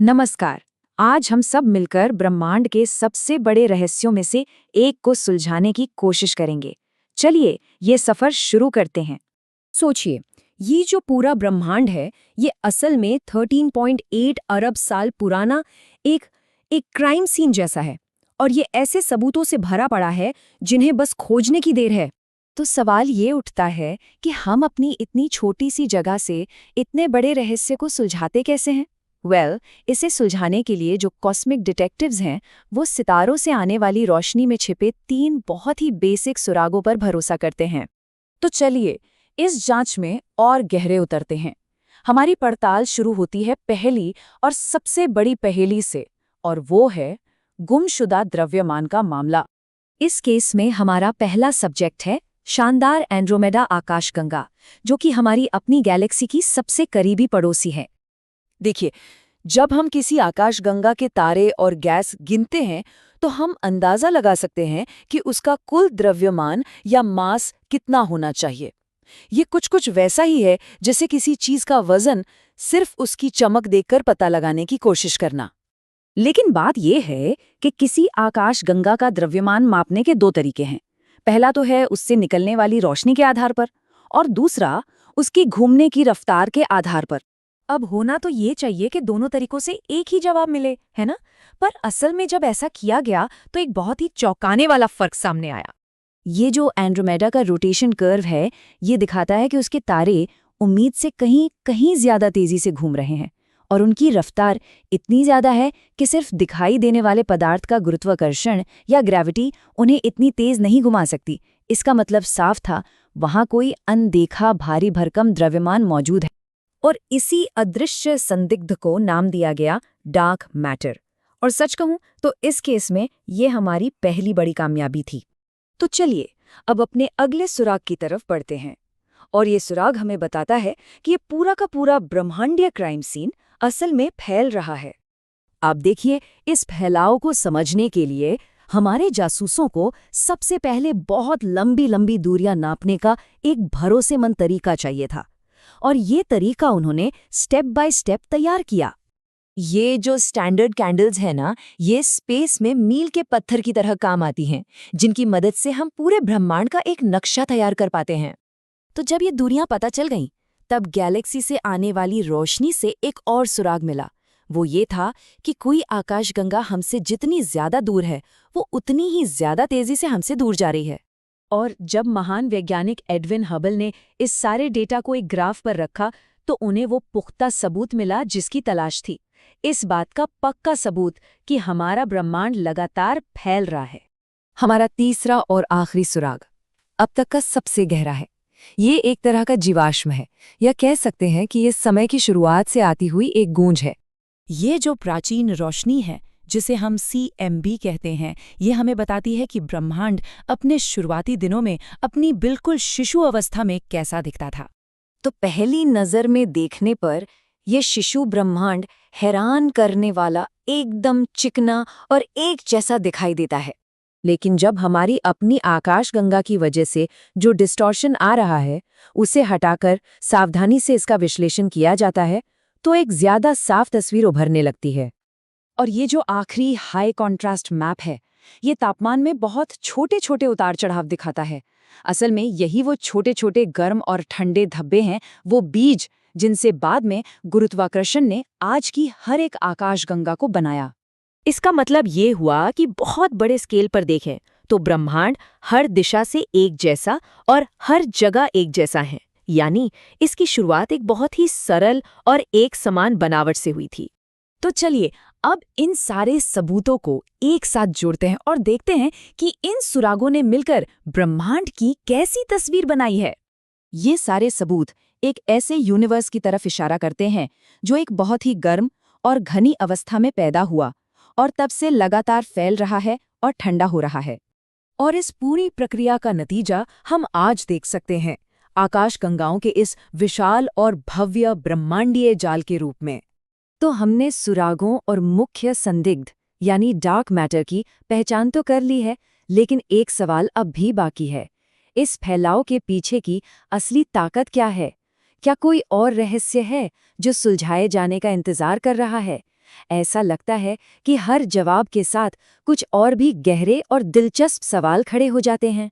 नमस्कार। आज हम सब मिलकर ब्रह्मांड के सबसे बड़े रहस्यों में से एक को सुलझाने की कोशिश करेंगे। चलिए ये सफर शुरू करते हैं। सोचिए, ये जो पूरा ब्रह्मांड है, ये असल में 13.8 अरब साल पुराना एक एक क्राइम सीन जैसा है। और ये ऐसे सबूतों से भरा पड़ा है जिन्हें बस खोजने की देर है। तो सवाल ये उठता है कि हम अपनी इतनी छोटी सी जगह से इतने बड़े रहस्य को सुलझाते कैसे हैं? इसे सुलझाने के लिए जो कॉस्मिक डिटेक्टिव्स हैं, वो सितारों से आने वाली रोशनी में छिपे 3 बहुत ही बेसिक सुरागों पर भरोसा करते हैं। तो चलिए इस जांच में और गहरे उतरते हैं। हमारी पड़ताल शुरू होती है पहली और सबसे बड़ी पहेली से, और वो है गुमशुदा द्रव्यमान का मामला। इस केस में हमारा पहला सब्जेक्ट है शानदार एंड्रोमेडा आकाशगंगा, जो कि हमारी अपनी गैलेक्सी की सबसे करीबी पड़ोसी है। देखिए, जब हम किसी आकाशगंगा के तारे और गैस गिनते हैं तो हम अंदाजा लगा सकते हैं कि उसका कुल द्रव्यमान या मास कितना होना चाहिए। ये कुछ वैसा ही है जैसे किसी चीज का वजन सिर्फ उसकी चमक देखकर पता लगाने की कोशिश करना। लेकिन बात यह है कि किसी आकाशगंगा का द्रव्यमान मापने के 2 तरीके हैं। पहला तो है उससे निकलने वाली रोशनी के आधार पर, और दूसरा उसकी घूमने की रफ्तार के आधार पर। अब होना तो ये चाहिए कि दोनों तरीकों से एक ही जवाब मिले, है ना? पर असल में जब ऐसा किया गया तो एक बहुत ही चौंकाने वाला फर्क सामने आया। ये जो एंड्रोमेडा का रोटेशन कर्व है, ये दिखाता है कि उसके तारे उम्मीद से कहीं कहीं ज्यादा तेजी से घूम रहे हैं, और उनकी रफ्तार इतनी ज्यादा है कि सिर्फ दिखाई देने वाले पदार्थ का गुरुत्वाकर्षण या ग्रेविटी उन्हें इतनी तेज नहीं घुमा सकती। इसका मतलब साफ था, वहां कोई अनदेखा भारी भरकम द्रव्यमान मौजूद है। और इसी अदृश्य संदिग्ध को नाम दिया गया डार्क मैटर। और सच कहूं तो इस केस में ये हमारी पहली बड़ी कामयाबी थी। तो चलिए अब अपने अगले सुराग की तरफ बढ़ते हैं। और ये सुराग हमें बताता है कि ये पूरा का पूरा ब्रह्मांडीय क्राइम सीन असल में फैल रहा है। आप देखिए, इस फैलाव को समझने के लिए हमारे जासूसों को सबसे पहले बहुत लंबी लंबी दूरियां नापने का एक भरोसेमंद तरीका चाहिए था। और ये तरीका उन्होंने स्टेप बाय स्टेप तैयार किया। ये जो स्टैंडर्ड कैंडल्स है ना, ये स्पेस में मील के पत्थर की तरह काम आती हैं, जिनकी मदद से हम पूरे ब्रह्मांड का एक नक्शा तैयार कर पाते हैं। तो जब ये दूरियां पता चल गईं, तब गैलेक्सी से आने वाली रोशनी से एक और सुराग मिला। वो ये था कि कोई आकाशगंगा हमसे जितनी ज्यादा दूर है, वो उतनी ही ज्यादा तेजी से हमसे दूर जा रही है। और जब महान वैज्ञानिक एडविन हबल ने इस सारे डेटा को एक ग्राफ पर रखा, तो उन्हें वो पुख्ता सबूत मिला जिसकी तलाश थी। इस बात का पक्का सबूत कि हमारा ब्रह्मांड लगातार फैल रहा है। हमारा तीसरा और आखिरी सुराग अब तक का सबसे गहरा है। ये एक तरह का जीवाश्म है, या कह सकते हैं कि ये समय की शुरुआत से आती हुई एक गूंज है। ये जो प्राचीन रोशनी है, जिसे हम CMB कहते हैं, ये हमें बताती है कि ब्रह्मांड अपने शुरुआती दिनों में अपनी बिल्कुल शिशु अवस्था में कैसा दिखता था। तो पहली नज़र में देखने पर यह शिशु ब्रह्मांड हैरान करने वाला, एकदम चिकना और एक जैसा दिखाई देता है। लेकिन जब हमारी अपनी आकाशगंगा की वजह से जो डिस्टॉर्शन आ रहा है, उसे हटाकर सावधानी से इसका विश्लेषण किया जाता है, तो एक ज्यादा साफ तस्वीर उभरने लगती है। और ये जो आखिरी हाई कॉन्ट्रास्ट मैप है, ये तापमान में बहुत छोटे छोटे उतार चढ़ाव दिखाता है। असल में यही वो छोटे छोटे गर्म और ठंडे धब्बे हैं, वो बीज जिनसे बाद में गुरुत्वाकर्षण ने आज की हर एक आकाशगंगा को बनाया। इसका मतलब ये हुआ कि बहुत बड़े स्केल पर देखें तो ब्रह्मांड हर दिशा से एक जैसा और हर जगह एक जैसा है। यानी इसकी शुरुआत एक बहुत ही सरल और एक समान बनावट से हुई थी। तो चलिए अब इन सारे सबूतों को एक साथ जोड़ते हैं और देखते हैं कि इन सुरागों ने मिलकर ब्रह्मांड की कैसी तस्वीर बनाई है। ये सारे सबूत एक ऐसे यूनिवर्स की तरफ इशारा करते हैं जो एक बहुत ही गर्म और घनी अवस्था में पैदा हुआ और तब से लगातार फैल रहा है और ठंडा हो रहा है। और इस पूरी प्रक्रिया का नतीजा हम आज देख सकते हैं, आकाशगंगाओं के इस विशाल और भव्य ब्रह्मांडीय जाल के रूप में। तो हमने सुरागों और मुख्य संदिग्ध यानी डार्क मैटर की पहचान तो कर ली है, लेकिन एक सवाल अब भी बाकी है। इस फैलाव के पीछे की असली ताकत क्या है? क्या कोई और रहस्य है जो सुलझाए जाने का इंतजार कर रहा है? ऐसा लगता है कि हर जवाब के साथ कुछ और भी गहरे और दिलचस्प सवाल खड़े हो जाते हैं।